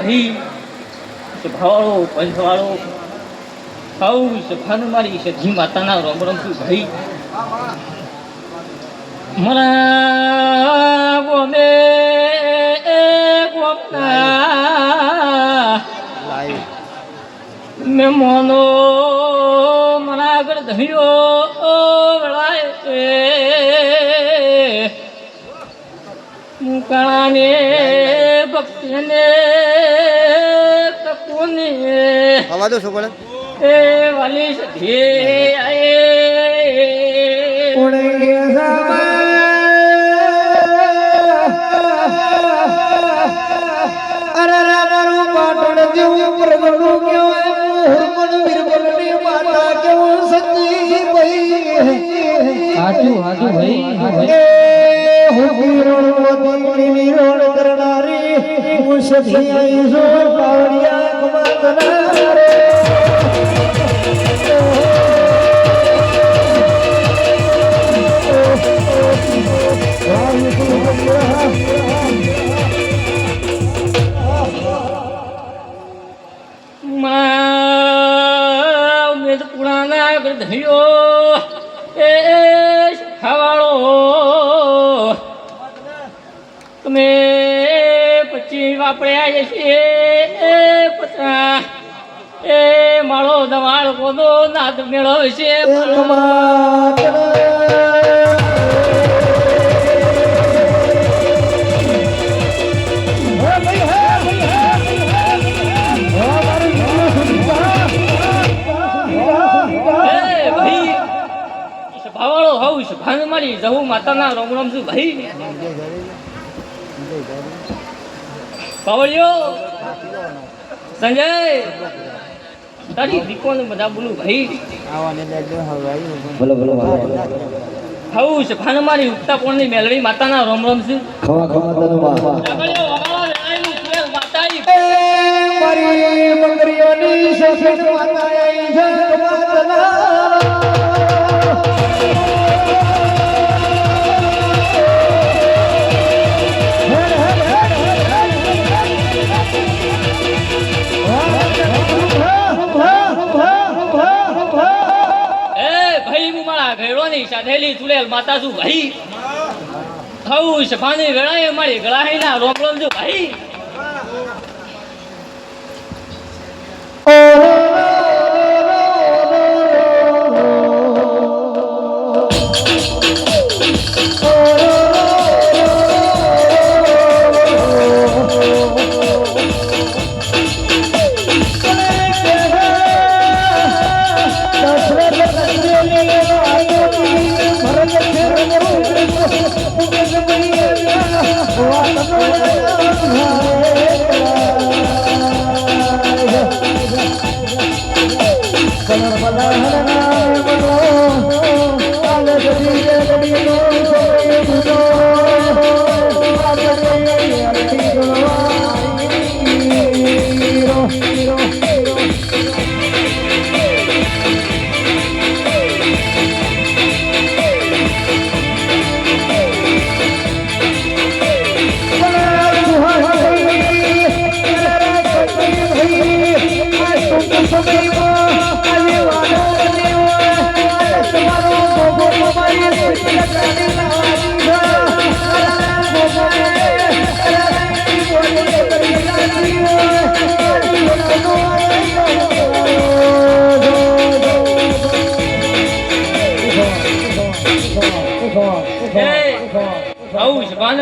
ભાઈ ભાવાળો પંચવાળો ખાઉ સભાન મારી સધી માતાના રોમ રોમ છું ભાઈ મારા ગોમે ગોમના મેં મોનો મારા આગળ ધણ્યો વળાય છે મુકાને ભક્તિને તકોને આવા દો શું પડે એ વાલી સધી આયે ઉડે સામા અરે રામરું પાટણ જેવું પ્રગટું કેવાય હુરમન વીરબલની માતા કેવું સચ્ચી ભાઈ હાજુ ભાઈ હું વીરોણ વીરોણ કરનારી હું સધી આઈશો પાવડિયા કમાતનારે મેં પુરાના ધન્યો એ ખાવાળો તમે પછી વાપર્યા છીએ એ પચા એ માળો દવાળ કોદો નાદ મેળવશે ભાવાળો હોઉં છું ભાન મારી જવું માતાના રોમ રોમ છું ભાઈ પાવળિયો સંજય તારી દીકોને બધા બોલું ભાઈ બોલો બોલો હોઉં છે ભાન મારી ઉગતા પોળની મેલડી માતાના રોમ રોમ છું ખવા તનો મારી મંગરીઓની સસત માતા આઈ છે કમાતના સાધેલી ચુડેલ માતા છું ભાઈ થવું છે પાણી વેળાએ મારી ગળાહીના રોમ રોમ છું ભાઈ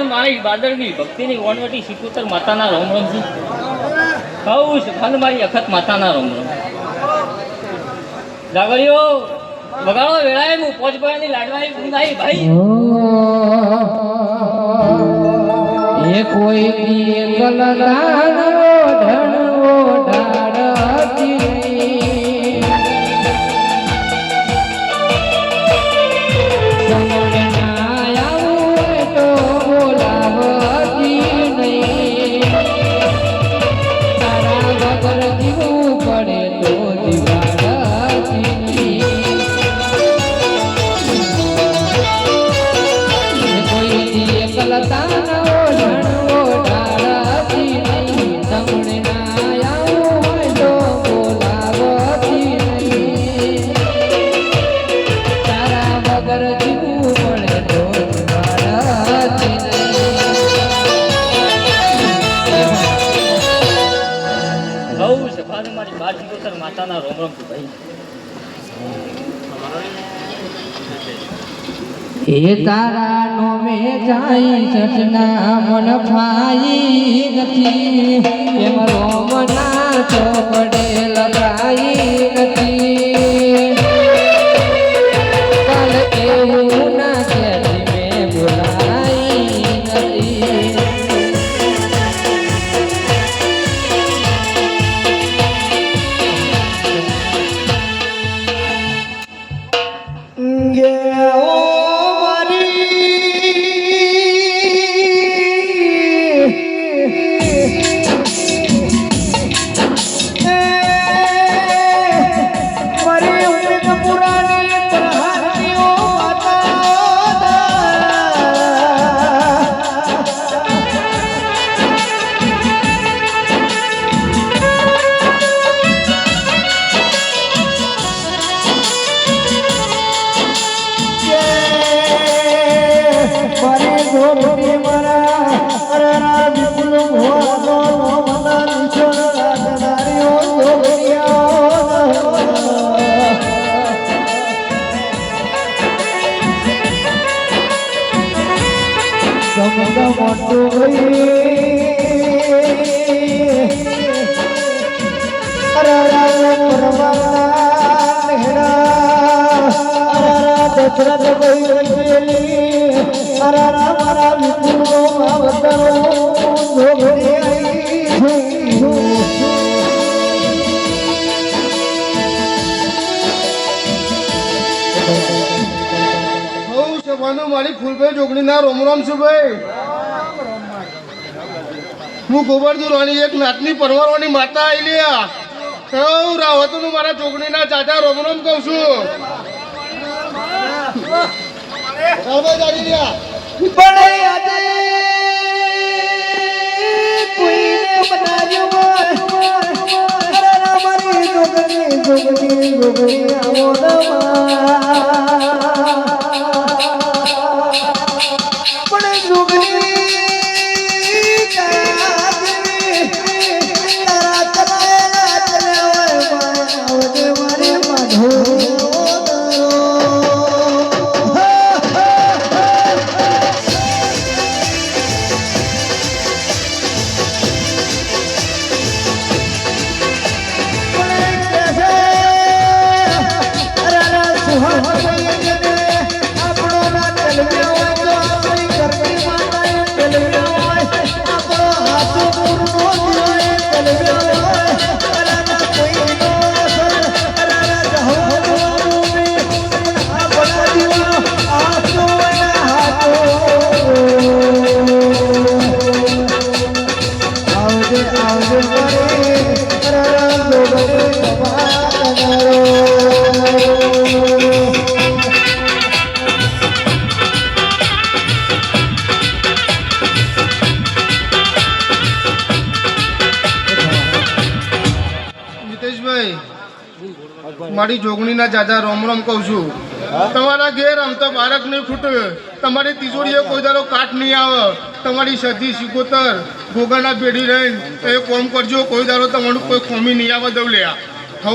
મારી બાદળની ભક્તિની વણવટી શિકોતર માતાના રોમ રોમ છું ખાવું છે ભાન મારી અખત માતાના રોમ રોમ જાગળીઓ વગાડો વેળાએ હું પોચભાઈની લાડવાઈ ગુંદાઈ ભાઈ એ કોઈ કલલાનો ઢણવો ઢાળતી કલતાનો ઢણવો ઢાળતી નહીં તમને મારી બાર સિકોતર માતાના રોમ રોમ ભાઈ. એ તારા નોમે જાય સટના મન ફાઈ નથી એમ રોમના ચોપડે લગાઈ નથી કાલ એવું ના કે મેં બોલાઈ નથી મારી ફૂલભાઈ જોગણીના રોમ રોમ છું ભાઈ. હું ગોબરદુ રાણી એક નાતની પરવારોની માતા આવેલી સૌ રાવતોનું મારા જોગણીના ચાચા રોમ રોમ કહું છું. મારી જોગણીના ચાચા રોમ રોમ કહું છું. તમારા ઘેર આમ તો બાળક નહીં ખૂટે, તમારી તિજોરીએ કોઈ દારો કાટ નહીં આવે, તમારી સધી સિકોતર ભોગાના પેઢી રહીને એ કોમ કરજો, કોઈ દારો તમારું કોઈ ખોમી નહીં આવે દઉં લ્યા.